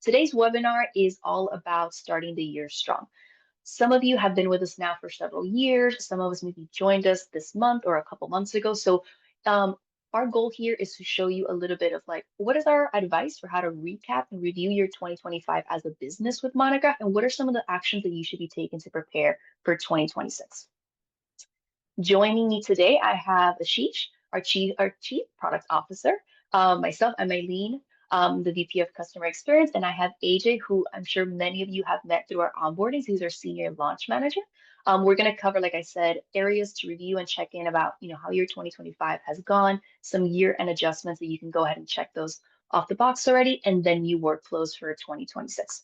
Today's webinar is all about starting the year strong. Some of you have been with us now for several years. Some of us maybe joined us this month or a couple months ago. So um, our goal here is to show you a little bit of like, what is our advice for how to recap and review your 2025 as a business with Monograph, and what are some of the actions that you should be taking to prepare for 2026? Joining me today, I have Ashish, our chief product officer. Myself, I'm Eileen, the VP of Customer Experience, and I have AJ, who I'm sure many of you have met through our onboardings. He's our Senior Launch Manager. We're going to cover, like I said, areas to review and check in about, how your 2025 has gone, some year-end adjustments that you can go ahead and check those off the box already, and then new workflows for 2026.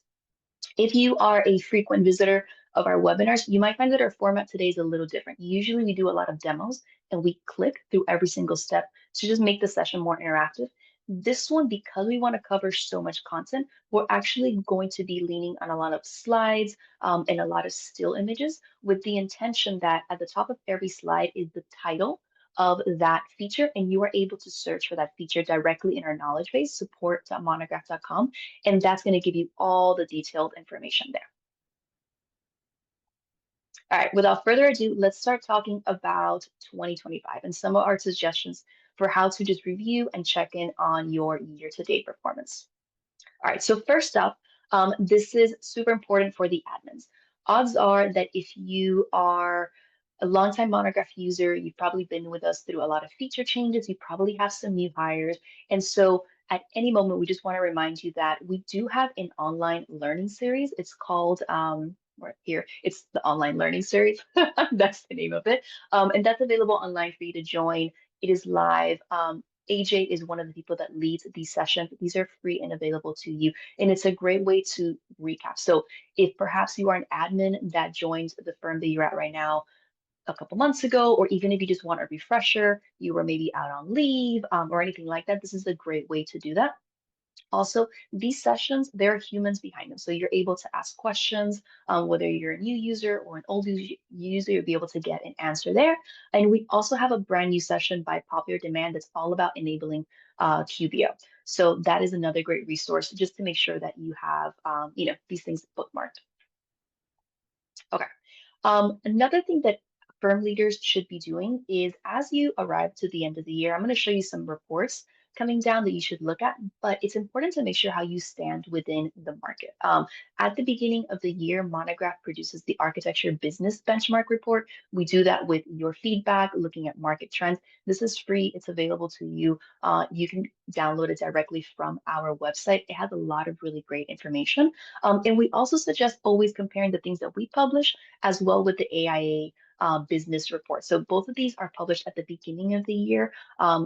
If you are a frequent visitor of our webinars, you might find that our format today is a little different. Usually we do a lot of demos and we click through every single step to just make the session more interactive. This one, because we want to cover so much content, we're actually going to be leaning on a lot of slides and a lot of still images with the intention that at the top of every slide is the title of that feature, and you are able to search for that feature directly in our knowledge base, support.monograph.com, and that's going to give you all the detailed information there. All right, without further ado, let's start talking about 2025 and some of our suggestions for how to just review and check in on your year-to-date performance. All right, so first up, this is super important for the admins. Odds are that if you are a longtime Monograph user, you've probably been with us through a lot of feature changes, you probably have some new hires. And so at any moment, we just want to remind you that we do have an online learning series. It's called, right here, it's the online learning series. That's the name of it. And that's available online for you to join. It is live. AJ is one of the people that leads these sessions. These are free and available to you, and it's a great way to recap. So if perhaps you are an admin that joined the firm that you're at right now a couple months ago, or even if you just want a refresher, you were maybe out on leave or anything like that, this is a great way to do that. Also, these sessions, there are humans behind them. So you're able to ask questions, whether you're a new user or an old user, you'll be able to get an answer there. And we also have a brand new session by popular demand that's all about enabling QBO. So that is another great resource just to make sure that you have, these things bookmarked. Okay. Another thing that firm leaders should be doing is as you arrive to the end of the year, I'm going to show you some reports coming down that you should look at, but it's important to make sure how you stand within the market. At the beginning of the year, Monograph produces the Architecture Business Benchmark Report. We do that with your feedback, looking at market trends. This is free. It's available to you. You can download it directly from our website. It has a lot of really great information. And we also suggest always comparing the things that we publish as well with the AIA business report. So both of these are published at the beginning of the year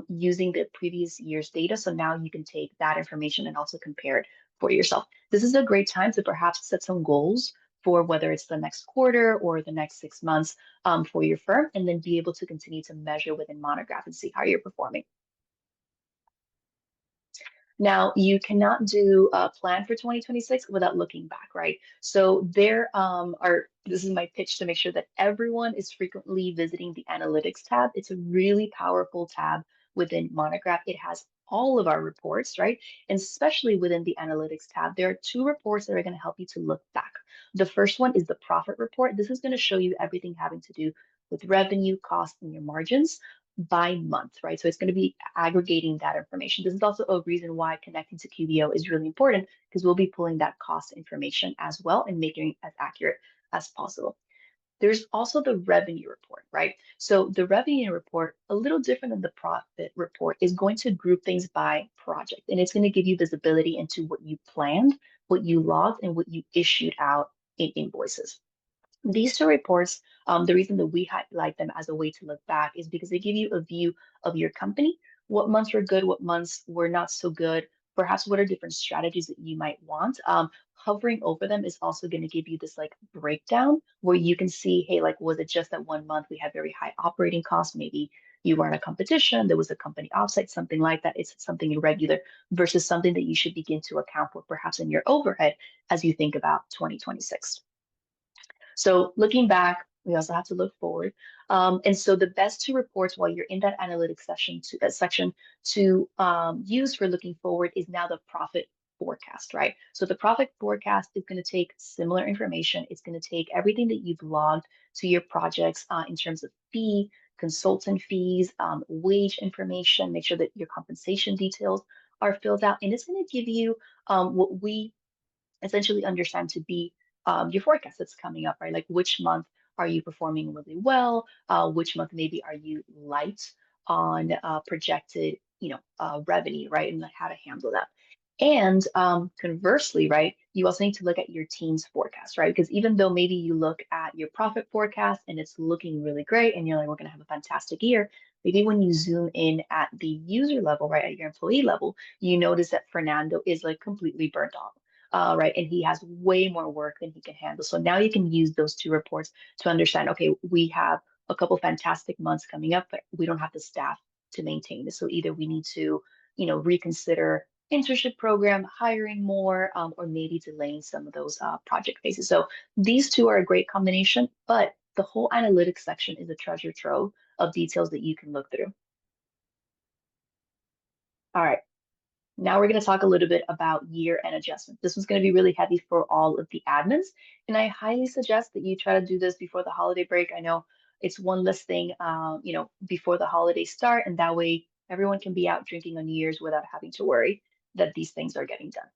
using the previous year's data. So now you can take that information and also compare it for yourself. This is a great time to perhaps set some goals for whether it's the next quarter or the next 6 months for your firm, and then be able to continue to measure within Monograph and see how you're performing. Now, you cannot do a plan for 2026 without looking back, right? So this is my pitch to make sure that everyone is frequently visiting the Analytics tab. It's a really powerful tab within Monograph. It has all of our reports, right? And especially within the Analytics tab, there are two reports that are going to help you to look back. The first one is the profit report. This is going to show you everything having to do with revenue, cost, and your margins by month, right? So it's going to be aggregating that information. This is also a reason why connecting to QBO is really important, because we'll be pulling that cost information as well and making it as accurate as possible. There's also the revenue report, right? So the revenue report, a little different than the profit report, is going to group things by project, and it's going to give you visibility into what you planned, what you logged, and what you issued out in invoices. These two reports, the reason that we highlight them as a way to look back is because they give you a view of your company, what months were good, what months were not so good, perhaps what are different strategies that you might want. Hovering over them is also going to give you this like breakdown where you can see, hey, like, was it just that 1 month we had very high operating costs? Maybe you were in a competition, there was a company offsite, something like that. It's something irregular versus something that you should begin to account for perhaps in your overhead as you think about 2026. So looking back, we also have to look forward. And so the best two reports while you're in that analytics section to use for looking forward is now the profit forecast, right? So the profit forecast is going to take similar information. It's going to take everything that you've logged to your projects in terms of fee, consultant fees, wage information, make sure that your compensation details are filled out. And it's going to give you what we essentially understand to be your forecast that's coming up, right? Like which month are you performing really well? Which month maybe are you light on projected, revenue, right? And like how to handle that. And conversely, right, you also need to look at your team's forecast, right? Because even though maybe you look at your profit forecast and it's looking really great and you're like, we're going to have a fantastic year, maybe when you zoom in at the user level, right, at your employee level, you notice that Fernando is like completely burnt off, right? And he has way more work than he can handle. So now you can use those two reports to understand, okay, we have a couple fantastic months coming up, but we don't have the staff to maintain this. So either we need to, reconsider internship program, hiring more, or maybe delaying some of those project phases. So these two are a great combination, but the whole analytics section is a treasure trove of details that you can look through. All right. Now we're going to talk a little bit about year-end adjustments. This one's going to be really heavy for all of the admins, and I highly suggest that you try to do this before the holiday break. I know it's one less thing, before the holidays start, and that way everyone can be out drinking on New Year's without having to worry that these things are getting done.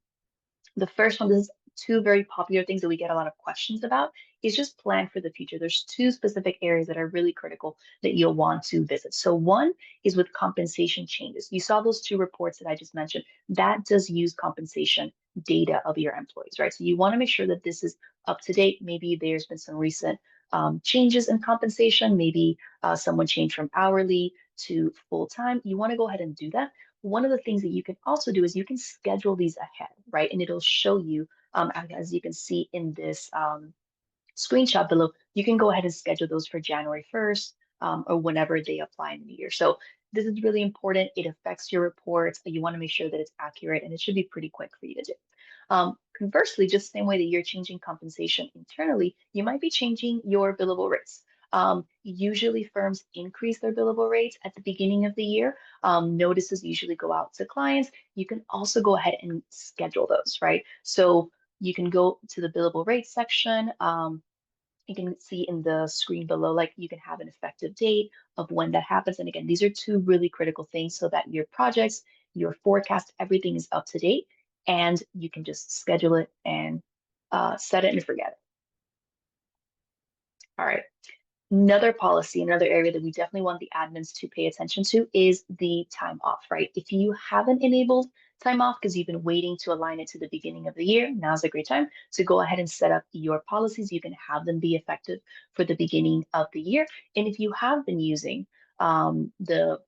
The first one, this is two very popular things that we get a lot of questions about, is just plan for the future. There's two specific areas that are really critical that you'll want to visit. So one is with compensation changes. You saw those two reports that I just mentioned. That does use compensation data of your employees, right? So you want to make sure that this is up to date. Maybe there's been some recent changes in compensation. Maybe someone changed from hourly to full time. You want to go ahead and do that. One of the things that you can also do is you can schedule these ahead, right? And it'll show you, as you can see in this screenshot below, you can go ahead and schedule those for January 1st or whenever they apply in the year. So this is really important. It affects your reports. You want to make sure that it's accurate and it should be pretty quick for you to do. Conversely, just the same way that you're changing compensation internally, you might be changing your billable rates. Usually firms increase their billable rates at the beginning of the year. Notices usually go out to clients. You can also go ahead and schedule those, right? So you can go to the billable rates section. You can see in the screen below, like you can have an effective date of when that happens. And again, these are two really critical things so that your projects, your forecast, everything is up to date and you can just schedule it and set it and forget it. All right. Another policy, another area that we definitely want the admins to pay attention to is the time off, right? If you haven't enabled time off because you've been waiting to align it to the beginning of the year, now's a great time to go ahead and set up your policies. You can have them be effective for the beginning of the year. And if you have been using the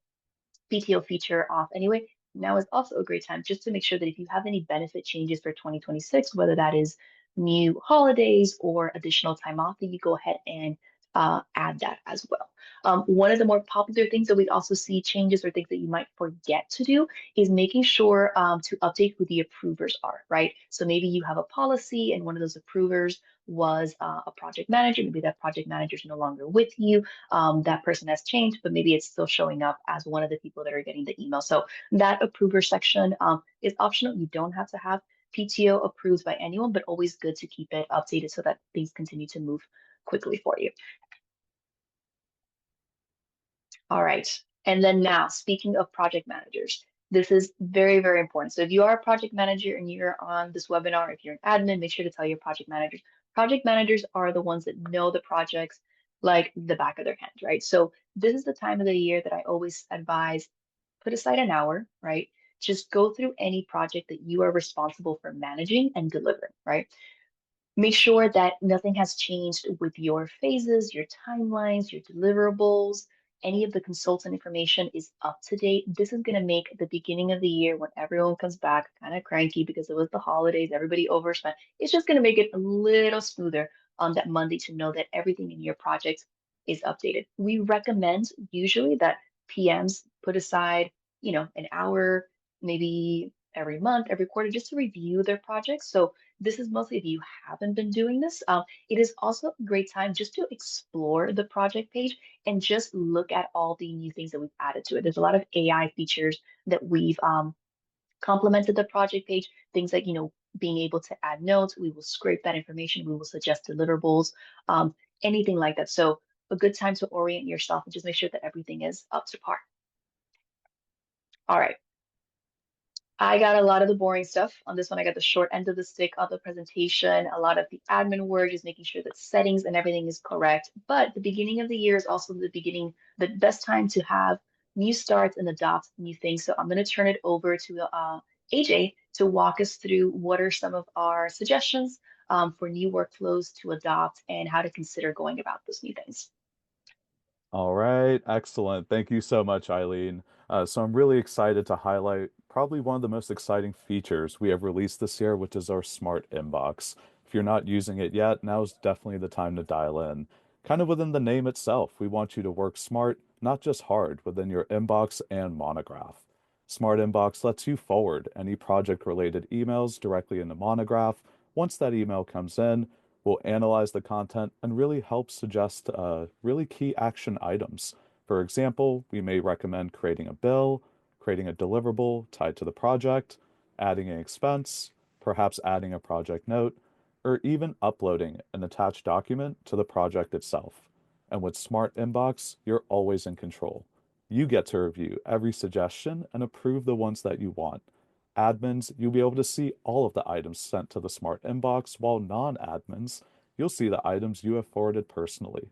PTO feature off anyway, now is also a great time just to make sure that if you have any benefit changes for 2026, whether that is new holidays or additional time off, that you go ahead and add that as well. One of the more popular things that we also see changes or things that you might forget to do is making sure to update who the approvers are, right? So maybe you have a policy and one of those approvers was a project manager. Maybe that project manager is no longer with you. That person has changed, but maybe it's still showing up as one of the people that are getting the email. So that approver section is optional. You don't have to have PTO approved by anyone, but always good to keep it updated so that things continue to move quickly for you. All right. And then now, speaking of project managers, this is very, very important. So if you are a project manager and you're on this webinar, if you're an admin, make sure to tell your project managers. Project managers are the ones that know the projects like the back of their hand, right? So this is the time of the year that I always advise, put aside an hour, right? Just go through any project that you are responsible for managing and delivering, right? Make sure that nothing has changed with your phases, your timelines, your deliverables. Any of the consultant information is up to date. This is going to make the beginning of the year when everyone comes back kind of cranky because it was the holidays, everybody overspent. It's just going to make it a little smoother on that Monday to know that everything in your project is updated. We recommend usually that PMs put aside, an hour, maybe every month, every quarter, just to review their projects. So this is mostly if you haven't been doing this. It is also a great time just to explore the project page and just look at all the new things that we've added to it. There's a lot of AI features that we've complemented the project page, things like, being able to add notes, we will scrape that information, we will suggest deliverables, anything like that. So a good time to orient yourself and just make sure that everything is up to par. All right. I got a lot of the boring stuff. On this one, I got the short end of the stick of the presentation, a lot of the admin work, just making sure that settings and everything is correct. But the beginning of the year is also the best time to have new starts and adopt new things. So I'm going to turn it over to AJ to walk us through what are some of our suggestions for new workflows to adopt and how to consider going about those new things. All right, excellent. Thank you so much, Eileen. So I'm really excited to highlight probably one of the most exciting features we have released this year, which is our smart inbox. If you're not using it yet, now is definitely the time to dial in. Kind of within the name itself, we want you to work smart, not just hard, within your inbox and Monograph. Smart Inbox lets you forward any project-related emails directly into Monograph. Once that email comes in, we'll analyze the content and really help suggest really key action items. For example, we may recommend creating a bill, creating a deliverable tied to the project, adding an expense, perhaps adding a project note, or even uploading an attached document to the project itself. And with Smart Inbox, you're always in control. You get to review every suggestion and approve the ones that you want. Admins, you'll be able to see all of the items sent to the Smart Inbox, while non-admins, you'll see the items you have forwarded personally.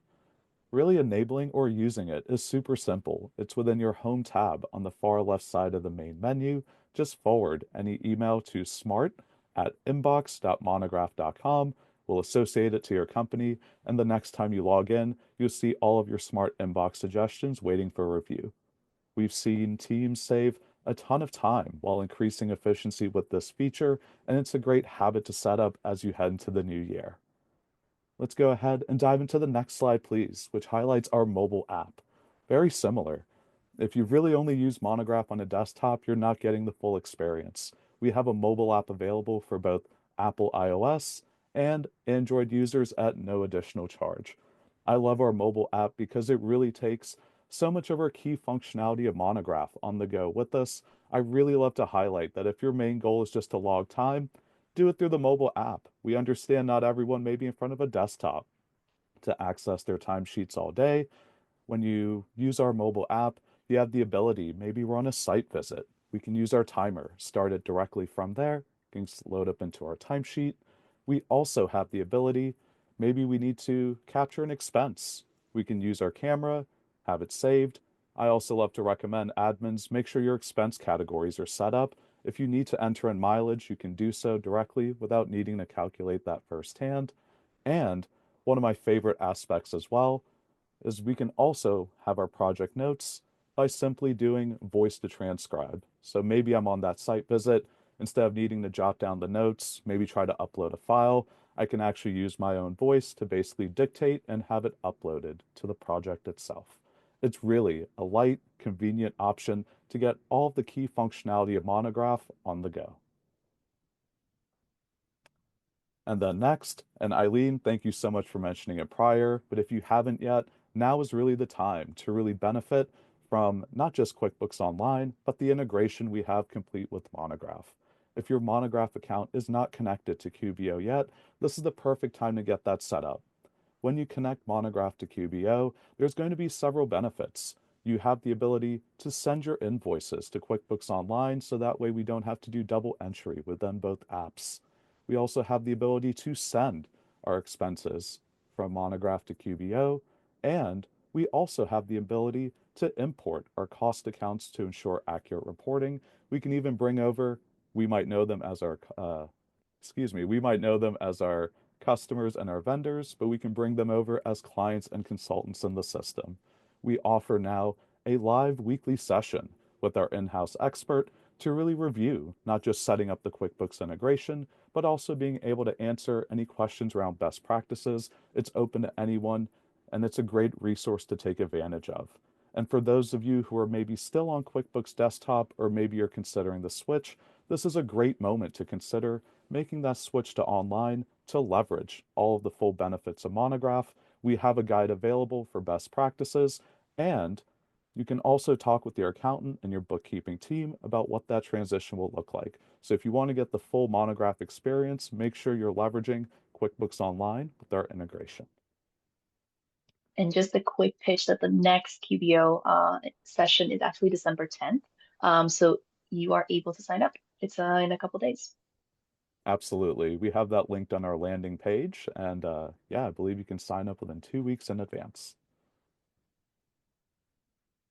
Really enabling or using it is super simple. It's within your Home tab on the far left side of the main menu. Just forward any email to smart@inbox.monograph.com. We'll associate it to your company, and the next time you log in, you'll see all of your Smart Inbox suggestions waiting for review. We've seen teams save a ton of time while increasing efficiency with this feature, and it's a great habit to set up as you head into the new year. Let's go ahead and dive into the next slide, please, which highlights our mobile app. Very similar. If you really only use Monograph on a desktop, you're not getting the full experience. We have a mobile app available for both Apple iOS and Android users at no additional charge. I love our mobile app because it really takes so much of our key functionality of Monograph on the go with us. I really love to highlight that if your main goal is just to log time, do it through the mobile app. We understand not everyone may be in front of a desktop to access their timesheets all day. When you use our mobile app, you have the ability, maybe we're on a site visit. We can use our timer, start it directly from there, can load up into our timesheet. We also have the ability, maybe we need to capture an expense. We can use our camera, have it saved. I also love to recommend admins make sure your expense categories are set up. If you need to enter in mileage, you can do so directly without needing to calculate that firsthand. And one of my favorite aspects as well is we can also have our project notes by simply doing voice to transcribe. So maybe I'm on that site visit. Instead of needing to jot down the notes, maybe try to upload a file, I can actually use my own voice to basically dictate and have it uploaded to the project itself. It's really a light, convenient option to get all of the key functionality of Monograph on the go. And then next, and Eileen, thank you so much for mentioning it prior, but if you haven't yet, now is really the time to really benefit from not just QuickBooks Online, but the integration we have complete with Monograph. If your Monograph account is not connected to QBO yet, this is the perfect time to get that set up. When you connect Monograph to QBO, there's going to be several benefits. You have the ability to send your invoices to QuickBooks Online, so that way we don't have to do double entry within both apps. We also have the ability to send our expenses from Monograph to QBO, and we also have the ability to import our cost accounts to ensure accurate reporting. We can even bring over, we might know them as our, we might know them as our customers and our vendors, but we can bring them over as clients and consultants in the system. We offer now a live weekly session with our in-house expert to really review not just setting up the QuickBooks integration, but also being able to answer any questions around best practices. It's open to anyone, and it's a great resource to take advantage of. And for those of you who are maybe still on QuickBooks Desktop, or maybe you're considering the switch, this is a great moment to consider making that switch to online to leverage all of the full benefits of Monograph. We have a guide available for best practices, and You can also talk with your accountant and your bookkeeping team about what that transition will look like. So if you want to get the full Monograph experience, make sure you're leveraging QuickBooks Online with our integration. And just a quick pitch that the next QBO session is actually December 10th. So you are able to sign up. It's in a couple days. Absolutely. We have that linked on our landing page. And yeah, I believe you can sign up within 2 weeks in advance.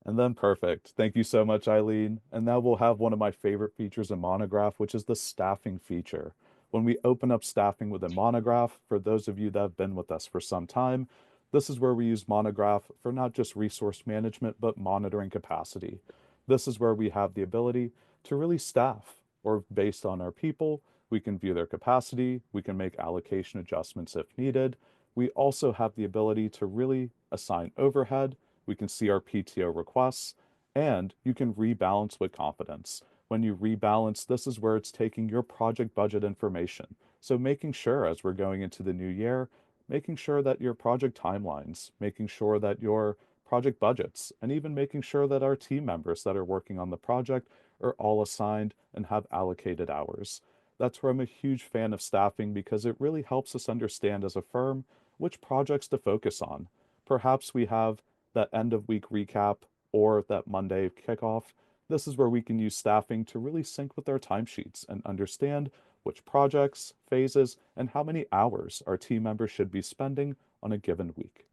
And then perfect. Thank you so much, Eileen. And now we'll have one of my favorite features in Monograph, which is the staffing feature. When we open up staffing within Monograph, for those of you that have been with us for some time, this is where we use Monograph for not just resource management, but monitoring capacity. This is where we have the ability to really staff, or based on our people, we can view their capacity, we can make allocation adjustments if needed. We also have the ability to really assign overhead, we can see our PTO requests, and you can rebalance with confidence. When you rebalance, this is where it's taking your project budget information. So making sure as we're going into the new year, making sure that your project timelines, making sure that your project budgets, and even making sure that our team members that are working on the project are all assigned and have allocated hours. That's where I'm a huge fan of staffing because it really helps us understand as a firm which projects to focus on. Perhaps we have that end of week recap or that Monday kickoff. This is where we can use staffing to really sync with our timesheets and understand which projects, phases, and how many hours our team members should be spending on a given week.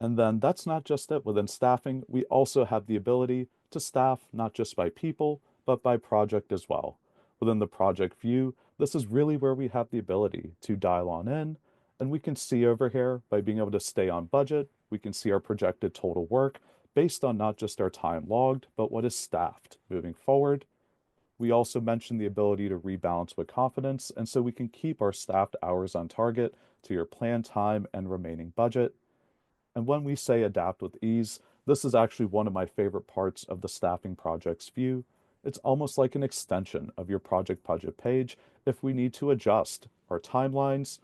And then that's not just it. Within staffing, we also have the ability to staff not just by people, but by project as well. Within the project view, this is really where we have the ability to dial on in, and we can see over here by being able to stay on budget, we can see our projected total work based on not just our time logged, but what is staffed moving forward. We also mentioned the ability to rebalance with confidence, and so we can keep our staffed hours on target to your planned time and remaining budget. And when we say adapt with ease, this is actually one of my favorite parts of the staffing projects view. It's almost like an extension of your project budget page if we need to adjust our timelines,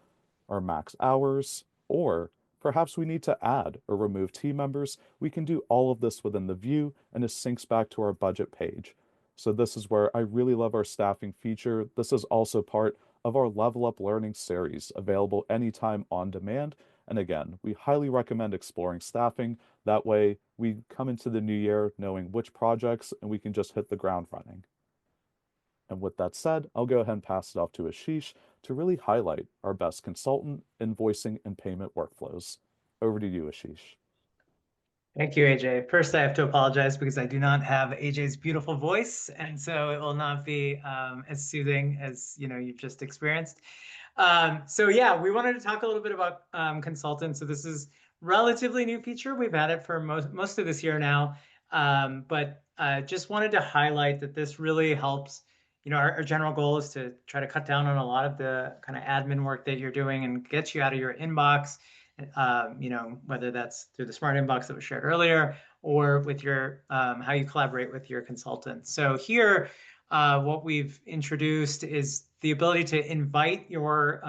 our max hours, or perhaps we need to add or remove team members. We can do all of this within the view and it syncs back to our budget page. So this is where I really love our staffing feature. This is also part of our Level Up Learning series, available anytime on demand. And again, we highly recommend exploring staffing. That way we come into the new year knowing which projects and we can just hit the ground running. And with that said, I'll go ahead and pass it off to Ashish to really highlight our best consultant, invoicing, and payment workflows. Over to you, Ashish. Thank you, AJ. First, I have to apologize because I do not have AJ's beautiful voice, and so it will not be as soothing as you've just experienced. So yeah, we wanted to talk a little bit about consultants. So this is relatively new feature. We've had it for most of this year now, but just wanted to highlight that this really helps. Our general goal is to try to cut down on a lot of the kind of admin work that you're doing and get you out of your inbox. Whether that's through the smart inbox that was shared earlier or with your how you collaborate with your consultant. So here, what we've introduced is the ability to invite your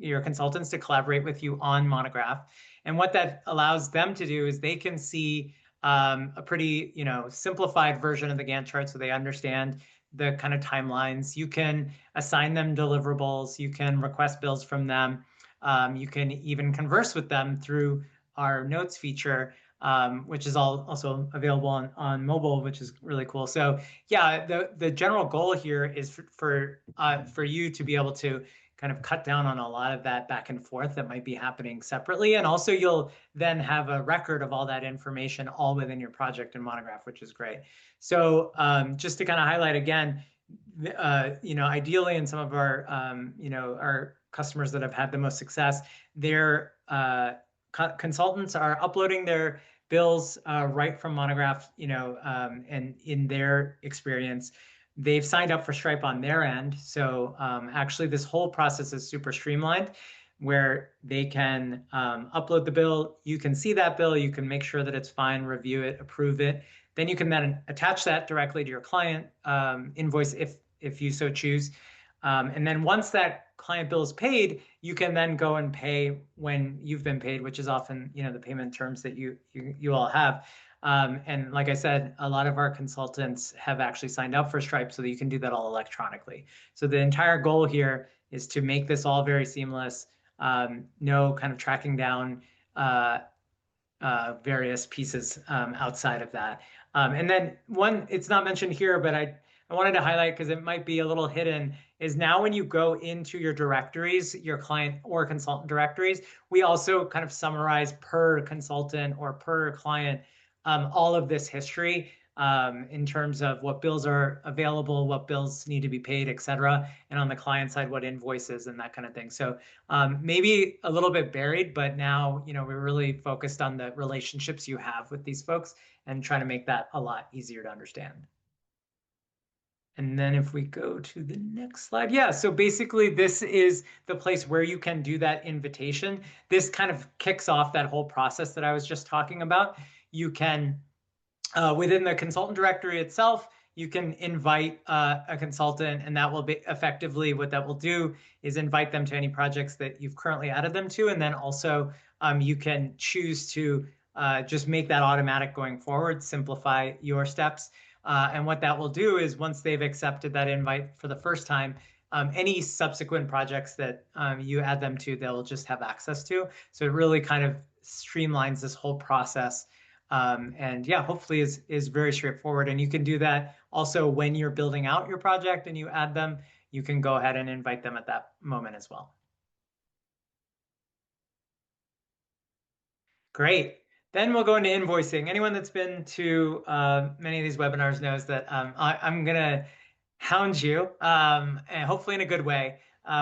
consultants to collaborate with you on Monograph. And what that allows them to do is they can see a pretty simplified version of the Gantt chart so they understand the kind of timelines. You can assign them deliverables. You can request bills from them. You can even converse with them through our notes feature, which is also available on mobile, which is really cool. So yeah, the general goal here is for you to be able to kind of cut down on a lot of that back and forth that might be happening separately. And also you'll then have a record of all that information all within your project and Monograph, which is great. So just to kind of highlight again, ideally in some of our, our customers that have had the most success, their consultants are uploading their bills right from Monograph, and in their experience, they've signed up for Stripe on their end. So actually, this whole process is super streamlined where they can upload the bill. You can see that bill. You can make sure that it's fine, review it, approve it. Then you can then attach that directly to your client invoice if you so choose. And then once that client bill is paid, you can then go and pay when you've been paid, which is often, the payment terms that you all have. And like I said, a lot of our consultants have actually signed up for Stripe so that you can do that all electronically. So the entire goal here is to make this all very seamless. No kind of tracking down various pieces outside of that. And then one, it's not mentioned here, but I wanted to highlight because it might be a little hidden, is now when you go into your directories, your client or consultant directories, we also kind of summarize per consultant or per client all of this history in terms of what bills are available, what bills need to be paid, et cetera. And on the client side, what invoices and that kind of thing. So maybe a little bit buried, but now, we're really focused on the relationships you have with these folks and trying to make that a lot easier to understand. And then if we go to the next slide, yeah, so basically this is the place where you can do that invitation. This kind of kicks off that whole process that I was just talking about. You can, within the consultant directory itself, you can invite a consultant, and that will be effectively what that will do is invite them to any projects that you've currently added them to. And then also you can choose to just make that automatic going forward, simplify your steps. And what that will do is once they've accepted that invite for the first time, any subsequent projects that you add them to, they'll just have access to. So it really kind of streamlines this whole process. And yeah, hopefully is very straightforward. And you can do that also when you're building out your project and you add them, you can go ahead and invite them at that moment as well. Great. Then we'll go into invoicing. Anyone that's been to many of these webinars knows that I'm going to hound you, and hopefully in a good way.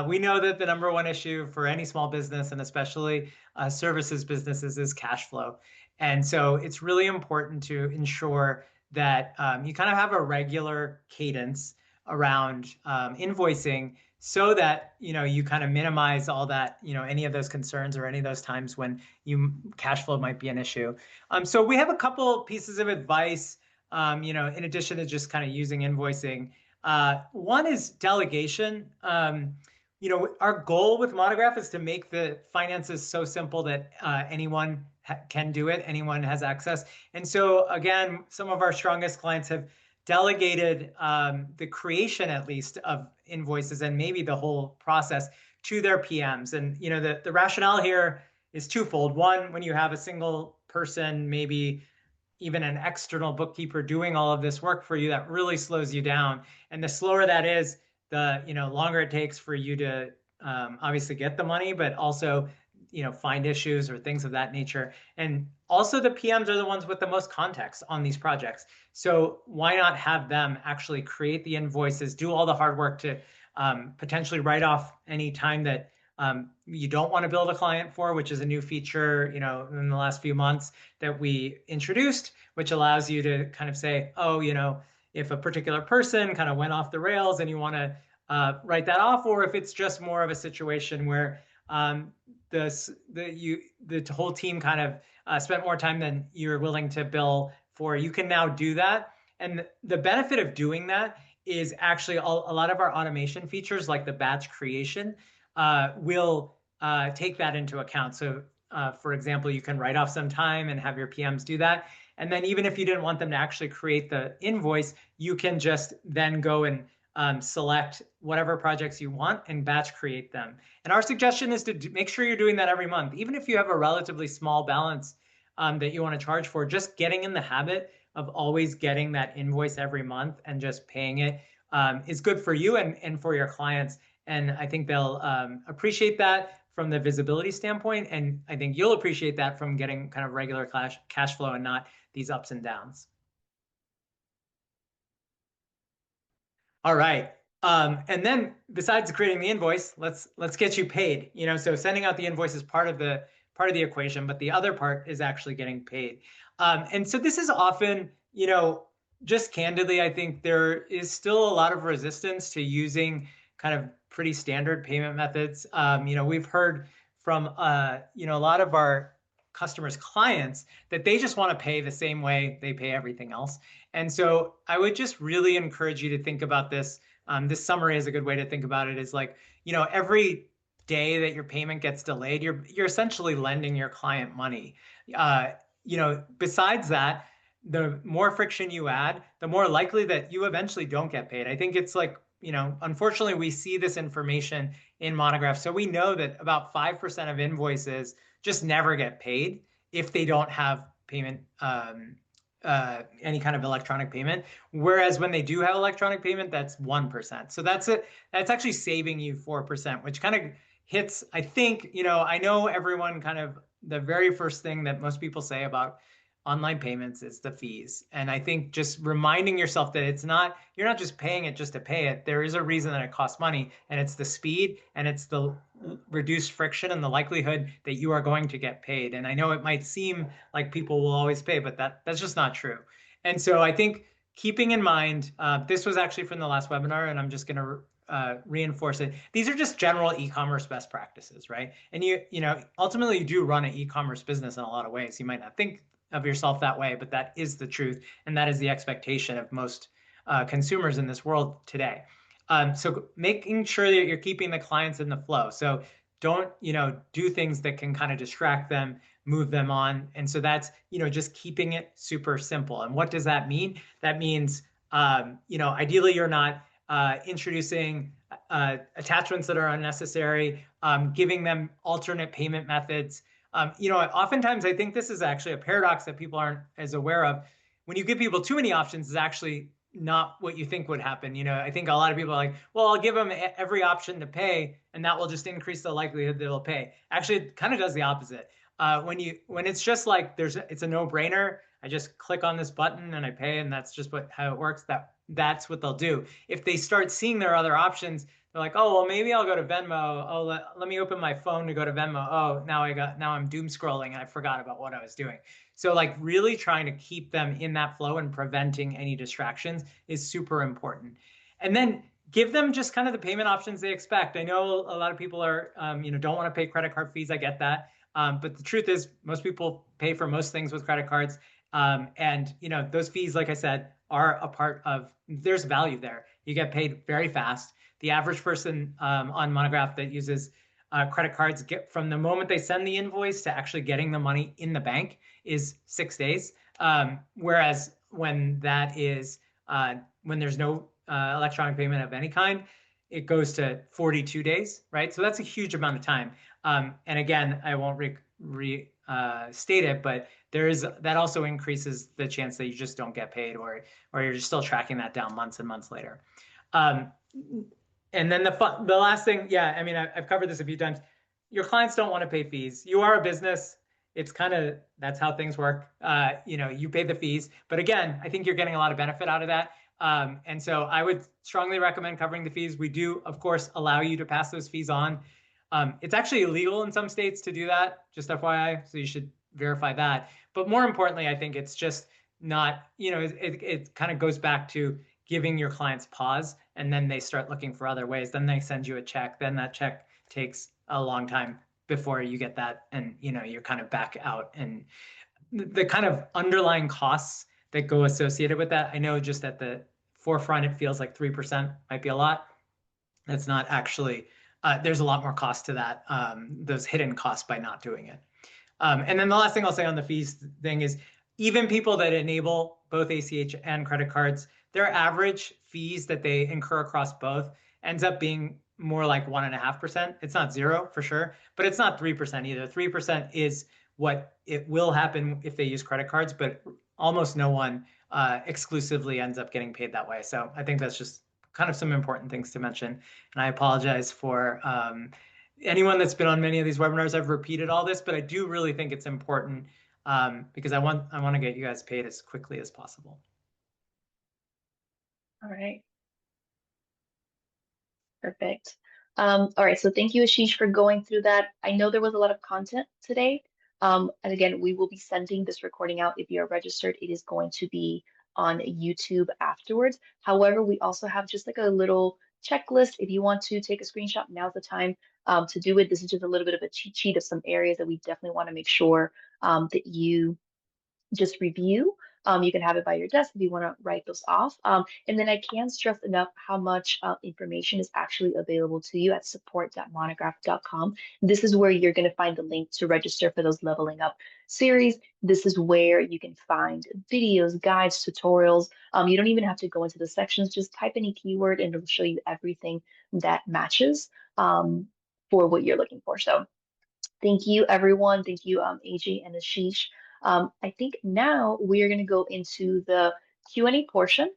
We know that the number one issue for any small business, and especially services businesses, is cash flow. And so it's really important to ensure that you kind of have a regular cadence around invoicing so that you kind of minimize all that, any of those concerns or any of those times when cash flow might be an issue. So we have a couple pieces of advice, in addition to just kind of using invoicing. One is delegation. Our goal with Monograph is to make the finances so simple that anyone can do it, anyone has access. And so again, some of our strongest clients have delegated the creation, at least, of invoices and maybe the whole process to their PMs. And the rationale here is twofold. One, when you have a single person, maybe even an external bookkeeper doing all of this work for you, that really slows you down. And the slower that is, the longer it takes for you to obviously get the money, but also find issues or things of that nature. And also the PMs are the ones with the most context on these projects. So why not have them actually create the invoices, do all the hard work to potentially write off any time that you don't want to build a client for, which is a new feature, in the last few months that we introduced, which allows you to kind of say, oh, if a particular person kind of went off the rails and you want to write that off, or if it's just more of a situation where the whole team kind of spent more time than you're willing to bill for, you can now do that. And the benefit of doing that is actually a lot of our automation features, like the batch creation, will take that into account. So for example, you can write off some time and have your PMs do that. And then even if you didn't want them to actually create the invoice, you can just then go and select whatever projects you want and batch create them. And our suggestion is to make sure you're doing that every month. Even if you have a relatively small balance that you want to charge for, just getting in the habit of always getting that invoice every month and just paying it is good for you and for your clients. And I think they'll appreciate that from the visibility standpoint. And I think you'll appreciate that from getting kind of regular cash flow and not these ups and downs. All right. And then besides creating the invoice, let's get you paid. So sending out the invoice is part of the equation, but the other part is actually getting paid. And so this is often, just candidly, I think there is still a lot of resistance to using kind of pretty standard payment methods. We've heard from a lot of our customers' clients that they just want to pay the same way they pay everything else. And so I would just really encourage you to think about this This summary is a good way to think about it, is like, every day that your payment gets delayed, you're essentially lending your client money. Besides that, the more friction you add, the more likely that you eventually don't get paid. I think it's like, unfortunately, we see this information in Monograph. So we know that about 5% of invoices just never get paid if they don't have payment, any kind of electronic payment. Whereas when they do have electronic payment, that's 1%. So that's it. That's actually saving you 4%, which kind of hits, I think, I know everyone kind of, the very first thing that most people say about online payments is the fees. And I think just reminding yourself that you're not just paying it just to pay it. There is a reason that it costs money, and it's the speed, and it's the reduced friction and the likelihood that you are going to get paid. And I know it might seem like people will always pay, but that's just not true. And so I think keeping in mind, this was actually from the last webinar, and I'm just going to reinforce it. These are just general e-commerce best practices, right? And ultimately you do run an e-commerce business in a lot of ways. You might not think of yourself that way, but that is the truth, and that is the expectation of most consumers in this world today. So making sure that you're keeping the clients in the flow. So don't do things that can kind of distract them, move them on. And so that's just keeping it super simple. And what does that mean? That means ideally you're not introducing attachments that are unnecessary, giving them alternate payment methods. Oftentimes I think this is actually a paradox that people aren't as aware of. When you give people too many options, it's actually not what you think would happen. I think a lot of people are like, well, I'll give them every option to pay, and that will just increase the likelihood they'll pay. Actually, it kind of does the opposite. When it's just like it's a no-brainer, I just click on this button and I pay, and that's just how it works. That's what they'll do. If they start seeing their other options, they're like, oh, well, maybe I'll go to Venmo. Oh, let me open my phone to go to Venmo. Oh, now I'm doom scrolling and I forgot about what I was doing. So like really trying to keep them in that flow and preventing any distractions is super important. And then give them just kind of the payment options they expect. I know a lot of people are, don't want to pay credit card fees. I get that. But the truth is most people pay for most things with credit cards. And those fees, like I said, are a part of, there's value there. You get paid very fast. The average person on Monograph that uses credit cards get from the moment they send the invoice to actually getting the money in the bank is 6 days. Whereas when there's no electronic payment of any kind, it goes to 42 days, right? So that's a huge amount of time. And again, I won't state it, but that also increases the chance that you just don't get paid, or you're just still tracking that down months and months later. And then the last thing, yeah, I mean, I've covered this a few times. Your clients don't want to pay fees. You are a business. It's that's how things work. You pay the fees, but again, I think you're getting a lot of benefit out of that. And so I would strongly recommend covering the fees. We do, of course, allow you to pass those fees on. It's actually illegal in some states to do that, just FYI, so you should verify that. But more importantly, I think it's just not, it kind of goes back to giving your clients pause, and then they start looking for other ways. Then they send you a check. Then that check takes a long time before you get that, and you're kind of back out. And the kind of underlying costs that go associated with that, I know just at the forefront, it feels like 3% might be a lot. That's not actually, there's a lot more cost to that, those hidden costs by not doing it. And then the last thing I'll say on the fees thing is, even people that enable both ACH and credit cards, their average fees that they incur across both ends up being more like 1.5%. It's not 0 for sure, but it's not 3% either. 3% is what it will happen if they use credit cards, but almost no one exclusively ends up getting paid that way. So I think that's just kind of some important things to mention. And I apologize for anyone that's been on many of these webinars. I've repeated all this, but I do really think it's important because I want to get you guys paid as quickly as possible. All right. Perfect. All right, so thank you, Ashish, for going through that. I know there was a lot of content today. And again, we will be sending this recording out. If you're registered, it is going to be on YouTube afterwards. However, we also have just like a little checklist. If you want to take a screenshot, now's the time to do it. This is just a little bit of a cheat sheet of some areas that we definitely want to make sure that you just review. You can have it by your desk if you want to write those off. And then I can't stress enough how much information is actually available to you at support.monograph.com. This is where you're going to find the link to register for those leveling up series. This is where you can find videos, guides, tutorials. You don't even have to go into the sections, just type any keyword and it'll show you everything that matches for what you're looking for. So thank you, everyone. Thank you, AJ and Ashish. I think now we are going to go into the Q&A portion.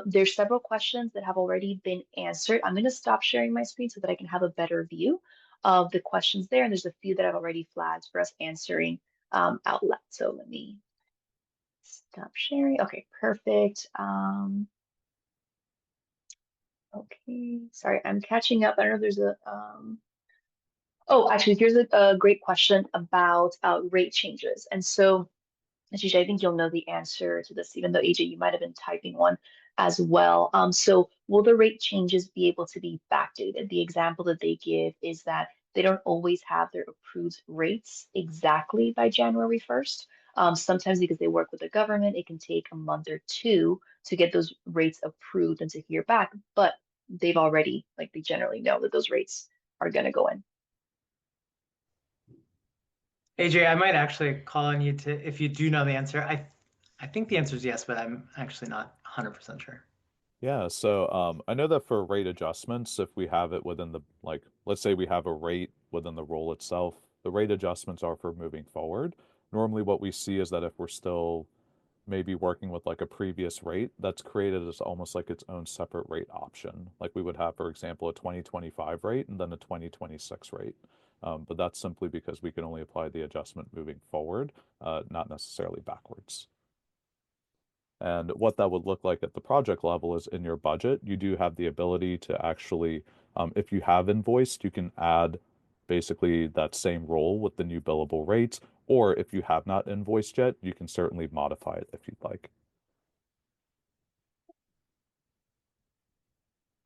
There's several questions that have already been answered. I'm going to stop sharing my screen so that I can have a better view of the questions there. And there's a few that I've already flagged for us answering out loud. So let me stop sharing. Okay, perfect. Okay, sorry, I'm catching up. I don't know if there's a oh, actually, here's a great question about rate changes. And so, Ashish, I think you'll know the answer to this, even though AJ, you might have been typing one as well. So will the rate changes be able to be backdated? The example that they give is that they don't always have their approved rates exactly by January 1st. Sometimes because they work with the government, it can take a month or two to get those rates approved and to hear back, but they've already, like they generally know that those rates are going to go in. AJ, I might actually call on you to, if you do know the answer. I think the answer is yes, but I'm actually not 100% sure. Yeah, so I know that for rate adjustments, if we have it within the, like, let's say we have a rate within the role itself, the rate adjustments are for moving forward. Normally what we see is that if we're still maybe working with like a previous rate, that's created as almost like its own separate rate option. Like we would have, for example, a 2025 rate and then a 2026 rate. But that's simply because we can only apply the adjustment moving forward, not necessarily backwards. And what that would look like at the project level is in your budget, you do have the ability to actually, if you have invoiced, you can add basically that same role with the new billable rates. Or if you have not invoiced yet, you can certainly modify it if you'd like.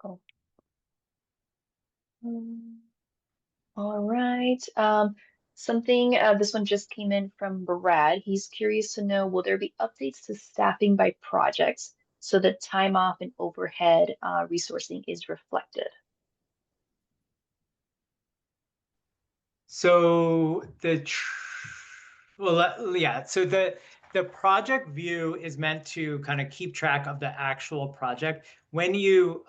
Cool. All right. Something, this one just came in from Brad. He's curious to know, will there be updates to staffing by projects so that time off and overhead resourcing is reflected? So yeah. So the project view is meant to kind of keep track of the actual project. When you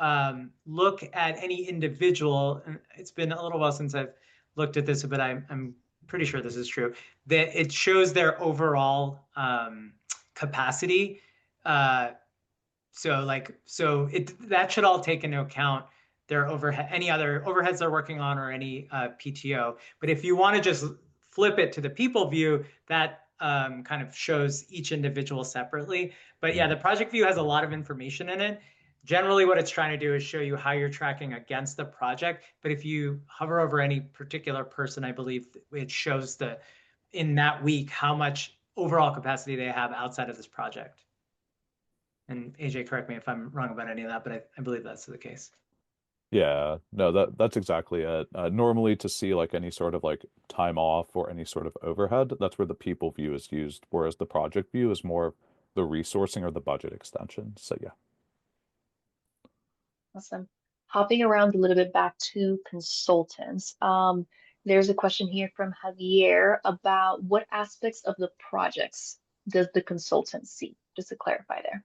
look at any individual, and it's been a little while since I've looked at this, but I'm pretty sure this is true, that it shows their overall capacity. So that should all take into account their overhead, any other overheads they're working on, or any PTO. But if you want to just flip it to the people view, that kind of shows each individual separately. But yeah, the project view has a lot of information in it. Generally, what it's trying to do is show you how you're tracking against the project. But if you hover over any particular person, I believe it shows in that week how much overall capacity they have outside of this project. And AJ, correct me if I'm wrong about any of that, but I believe that's the case. Yeah, no, that's exactly it. Normally to see like any sort of like time off or any sort of overhead, that's where the people view is used, whereas the project view is more the resourcing or the budget extension. So yeah. Awesome. Hopping around a little bit back to consultants. There's a question here from Javier about what aspects of the projects does the consultant see? Just to clarify there.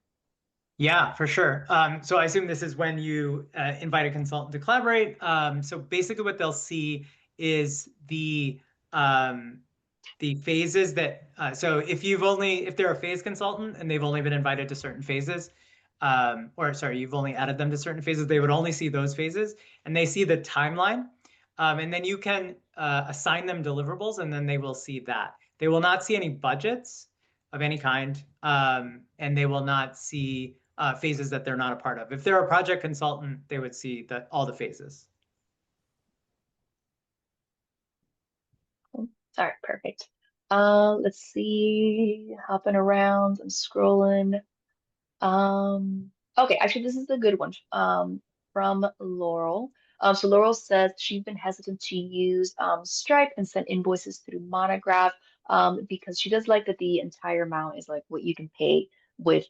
Yeah, for sure. So I assume this is when you invite a consultant to collaborate. So basically, what they'll see is the phases that. So if they're a phase consultant and they've only been invited to certain phases, or sorry, you've only added them to certain phases, they would only see those phases, and they see the timeline, and then you can assign them deliverables, and then they will see that. They will not see any budgets of any kind, and they will not see phases that they're not a part of. If they're a project consultant, they would see all the phases. All right, perfect. Let's see, hopping around, I'm scrolling. Okay, actually, this is a good one from Laurel. So Laurel says she's been hesitant to use Stripe and send invoices through Monograph because she does like that the entire amount is like what you can pay with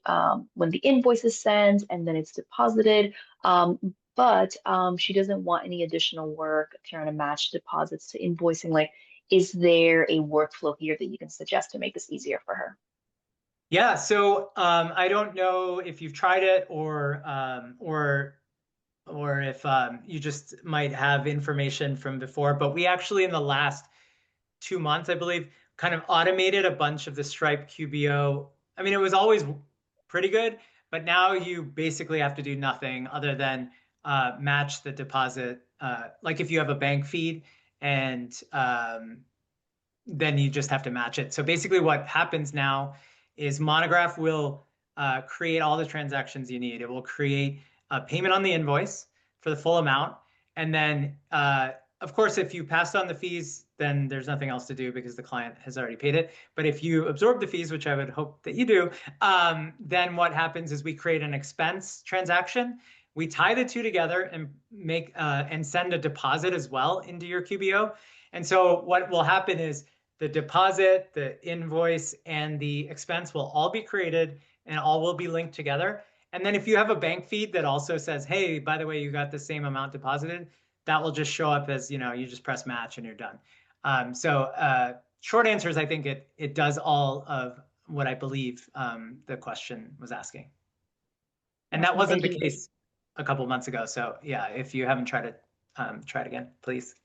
when the invoice is sent and then it's deposited. But she doesn't want any additional work trying to match deposits to invoicing. Like, is there a workflow here that you can suggest to make this easier for her? Yeah, so I don't know if you've tried it or if you just might have information from before, but we actually in the last 2 months, I believe, kind of automated a bunch of the Stripe QBO. I mean, it was always pretty good, but now you basically have to do nothing other than match the deposit. Like if you have a bank feed and then you just have to match it. So basically what happens now is Monograph will create all the transactions you need. It will create a payment on the invoice for the full amount. And then, of course, if you passed on the fees, then there's nothing else to do because the client has already paid it. But if you absorb the fees, which I would hope that you do, then what happens is we create an expense transaction. We tie the two together and make and send a deposit as well into your QBO. And so what will happen is the deposit, the invoice, and the expense will all be created and all will be linked together. And then if you have a bank feed that also says, hey, by the way, you got the same amount deposited, that will just show up as, you just press match and you're done. Short answer is I think it does all of what I believe the question was asking. And that Awesome, wasn't thank the you. case a couple months ago. So yeah, if you haven't tried it, try it again, please.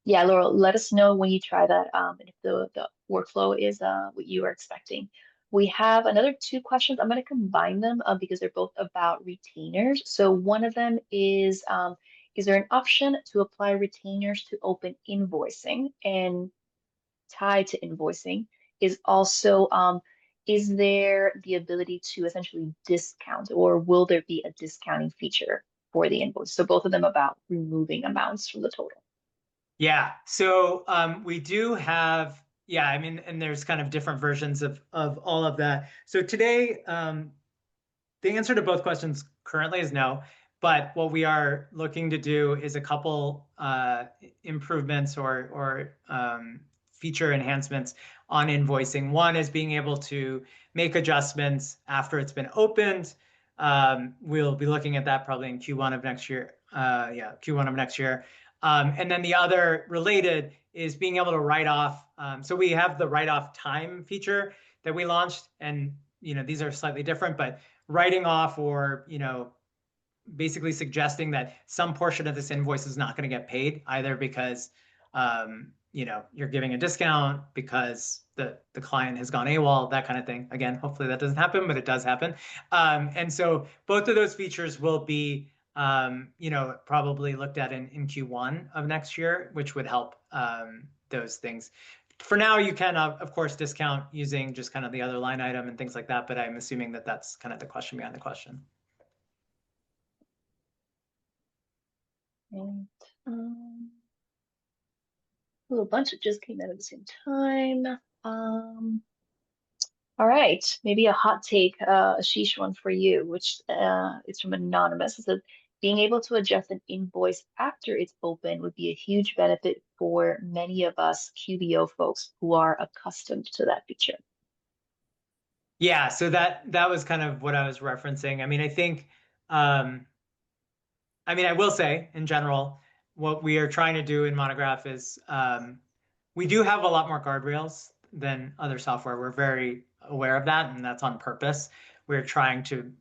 Yeah, Laurel, let us know when you try that and if the workflow is what you are expecting. We have another two questions. I'm going to combine them because they're both about retainers. So one of them is there an option to apply retainers to open invoicing? And tied to invoicing is also, is there the ability to essentially discount, or will there be a discounting feature for the invoice? So both of them about removing amounts from the total. Yeah, so we do have, yeah, I mean, and there's kind of different versions of all of that. So today, the answer to both questions currently is no, but what we are looking to do is a couple improvements or feature enhancements on invoicing. One is being able to make adjustments after it's been opened. We'll be looking at that probably in Q1 of next year. Yeah, Q1 of next year. And then the other related is being able to write off. So we have the write off time feature that we launched, and these are slightly different, but writing off or basically suggesting that some portion of this invoice is not going to get paid either because you're giving a discount because the client has gone AWOL, that kind of thing. Again, hopefully that doesn't happen, but it does happen. And so both of those features will be probably looked at in Q1 of next year, which would help those things. For now, you can, of course, discount using just kind of the other line item and things like that, but I'm assuming that that's kind of the question behind the question. And a bunch that just came out at the same time. All right, maybe a hot take, a sheesh one for you, which is from Anonymous. It says, being able to adjust an invoice after it's open would be a huge benefit for many of us QBO folks who are accustomed to that feature. Yeah, so that was kind of what I was referencing. I mean, I think, I will say in general, what we are trying to do in Monograph is we do have a lot more guardrails than other software. We're very aware of that, and that's on purpose. We're trying to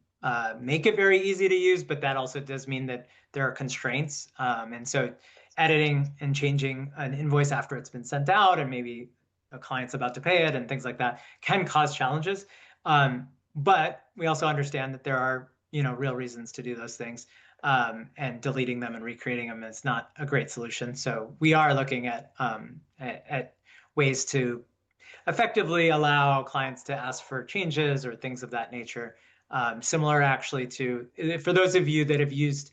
make it very easy to use, but that also does mean that there are constraints. And so editing and changing an invoice after it's been sent out and maybe a client's about to pay it and things like that can cause challenges. But we also understand that there are, real reasons to do those things. And deleting them and recreating them is not a great solution. So we are looking at ways to effectively allow clients to ask for changes or things of that nature. Similar actually to, for those of you that have used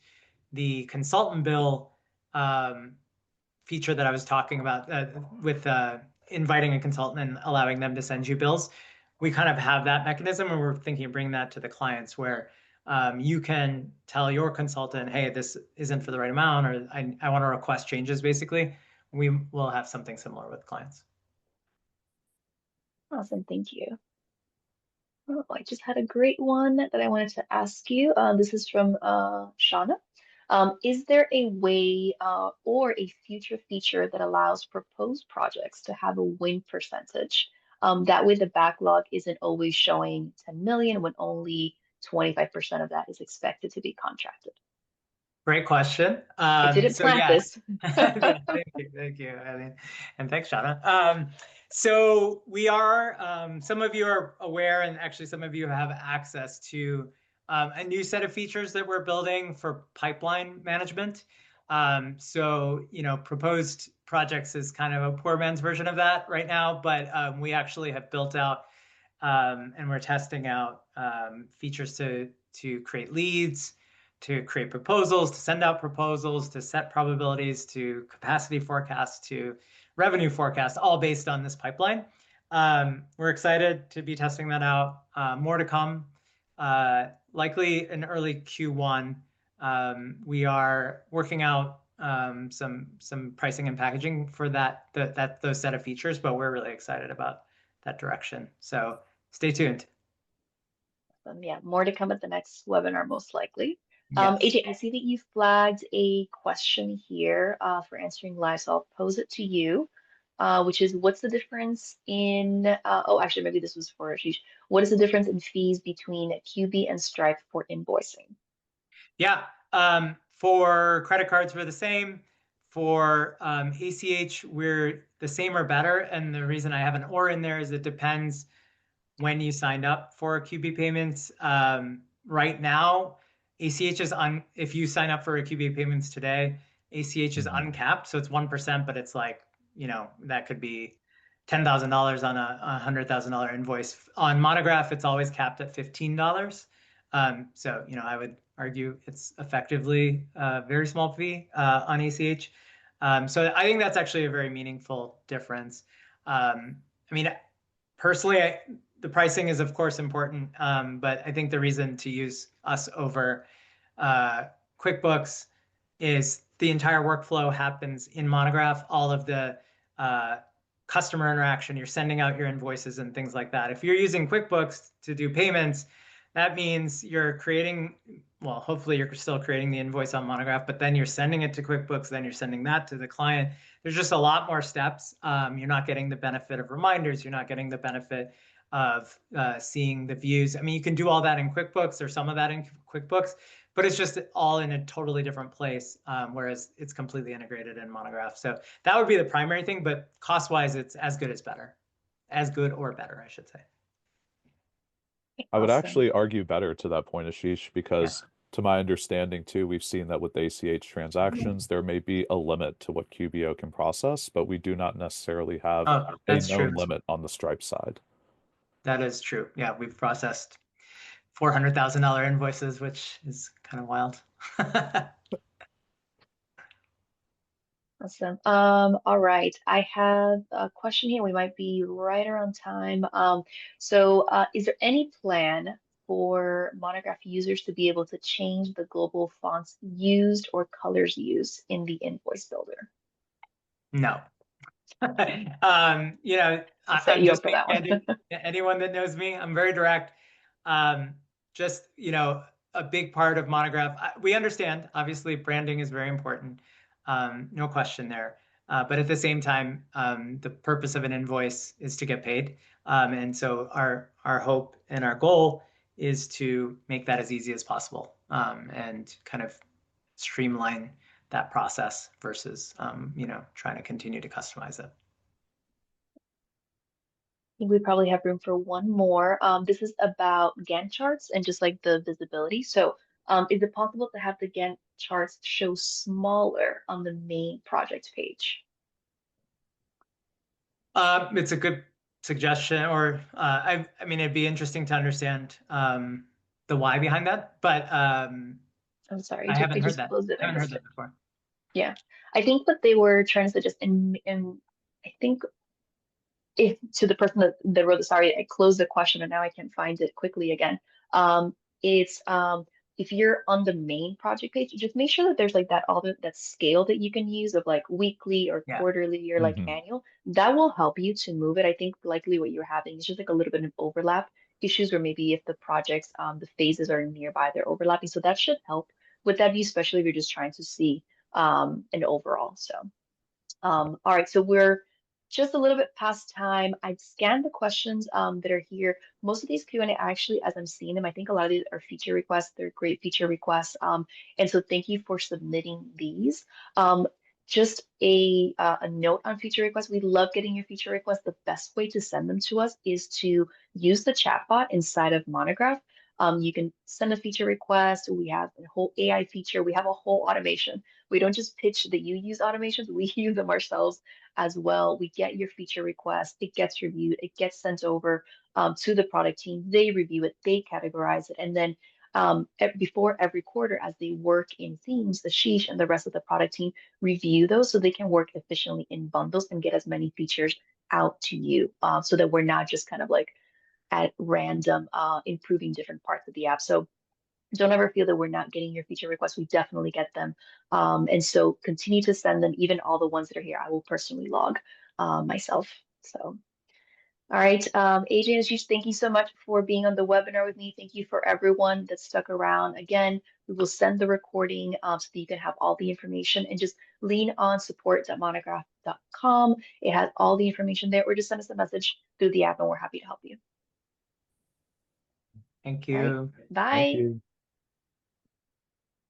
the consultant bill feature that I was talking about with inviting a consultant and allowing them to send you bills, we kind of have that mechanism, and we're thinking of bringing that to the clients where you can tell your consultant, hey, this isn't for the right amount, or I want to request changes, basically. We will have something similar with clients. Awesome, thank you. Oh, I just had a great one that I wanted to ask you. This is from Shauna. Is there a way or a future feature that allows proposed projects to have a win percentage? That way the backlog isn't always showing 10 million when only 25% of that is expected to be contracted. Great question. I didn't So plant yeah, this. thank you, Eileen, and thanks, Shauna. So we are, some of you are aware, and actually some of you have access to a new set of features that we're building for pipeline management. So, proposed projects is kind of a poor man's version of that right now, but we actually have built out and we're testing out features to create leads, to create proposals, to send out proposals, to set probabilities, to capacity forecasts, to revenue forecasts, all based on this pipeline. We're excited to be testing that out. More to come, likely in early Q1. We are working out some pricing and packaging for those set of features, but we're really excited about that direction. So stay tuned. Yeah, more to come at the next webinar, most likely. Yes. AJ, I see that you flagged a question here for answering live, so I'll pose it to you, which is what's the difference in, oh, actually, maybe this was for Ashish. What is the difference in fees between QB and Stripe for invoicing? Yeah. For credit cards, we're the same. For ACH, we're the same or better. And the reason I have an or in there is it depends when you signed up for QB payments. Right now, ACH is on, if you sign up for a QB payments today, ACH is Mhm. uncapped. So it's 1%, but it's like, that could be $10,000 on a $100,000 invoice. On Monograph, it's always capped at $15. So, I would argue it's effectively a very small fee on ACH. So I think that's actually a very meaningful difference. I mean, personally, the pricing is of course important, but I think the reason to use us over uh, QuickBooks is the entire workflow happens in Monograph. All of the uh, customer interaction, you're sending out your invoices and things like that. If you're using QuickBooks to do payments, that means you're creating, well, hopefully you're still creating the invoice on Monograph, but then you're sending it to QuickBooks, then you're sending that to the client. There's just a lot more steps. You're not getting the benefit of reminders. You're not getting the benefit of seeing the views. I mean, you can do all that in QuickBooks or some of that in QuickBooks, but it's just all in a totally different place, whereas it's completely integrated in Monograph. So that would be the primary thing, but cost-wise, it's as good as better. As good or better, I should say. I would Awesome. actually argue better to that point, Ashish, Yeah. because to my understanding too, we've seen that with ACH transactions, there may be a limit to what QBO can process, but we do not necessarily have Oh, a that's true. known limit on the Stripe side. That is true. Yeah, we've processed $400,000 invoices, which is kind of wild. Awesome. All right. I have a question here. We might be right around time. Is there any plan for Monograph users to be able to change the global fonts used or colors used in the invoice builder? No. I'll set I'm you up just for being that one. candid. Anyone that knows me, I'm very direct. Just, a big part of Monograph. We understand, obviously, branding is very important. No question there. But at the same time, the purpose of an invoice is to get paid. And so our hope and our goal is to make that as easy as possible, and kind of streamline that process versus, trying to continue to customize it. Think we probably have room for one more. This is about Gantt charts and just like the visibility. Is it possible to have the Gantt charts show smaller on the main project page? It's a good suggestion, or I mean, it'd be interesting to understand the why behind that, but I'm sorry, I I haven't heard just that. closed it. I I haven't heard missed that it. before. Yeah, I think what they were trying to suggest, and I think if to the person that wrote the sorry, I closed the question and now I can't find it quickly again. It's if you're on the main project page, just make sure that there's like that scale that you can use of like weekly or Yeah. quarterly or like Hmm. annual. That will help you to move it. I think likely what you're having is just like a little bit of overlap issues, or maybe if the projects, the phases are nearby, they're overlapping. So that should help with that view, especially if you're just trying to see an overall. So. All right, so we're just a little bit past time. I've scanned the questions that are here. Most of these Q&A actually, as I'm seeing them, I think a lot of these are feature requests. They're great feature requests. And so thank you for submitting these. Just a note on feature requests. We love getting your feature requests. The best way to send them to us is to use the chatbot inside of Monograph. You can send a feature request. We have a whole AI feature. We have a whole automation. We don't just pitch that you use automations, we use them ourselves as well. We get your feature request, it gets reviewed, it gets sent over to the product team. They review it, they categorize it, and then before every quarter, as they work in themes, the Sheesh and the rest of the product team review those so they can work efficiently in bundles and get as many features out to you so that we're not just kind of like at random improving different parts of the app. So don't ever feel that we're not getting your feature requests. We definitely get them. And so continue to send them, even all the ones that are here. I will personally log myself. So, all right. AJ and Ashish, thank you so much for being on the webinar with me. Thank you for everyone that stuck around. Again, we will send the recording so that you can have all the information and just lean on support.monograph.com. It has all the information there, or just send us a message through the app and we're happy to help you. Thank All right. you. Thank Bye. you.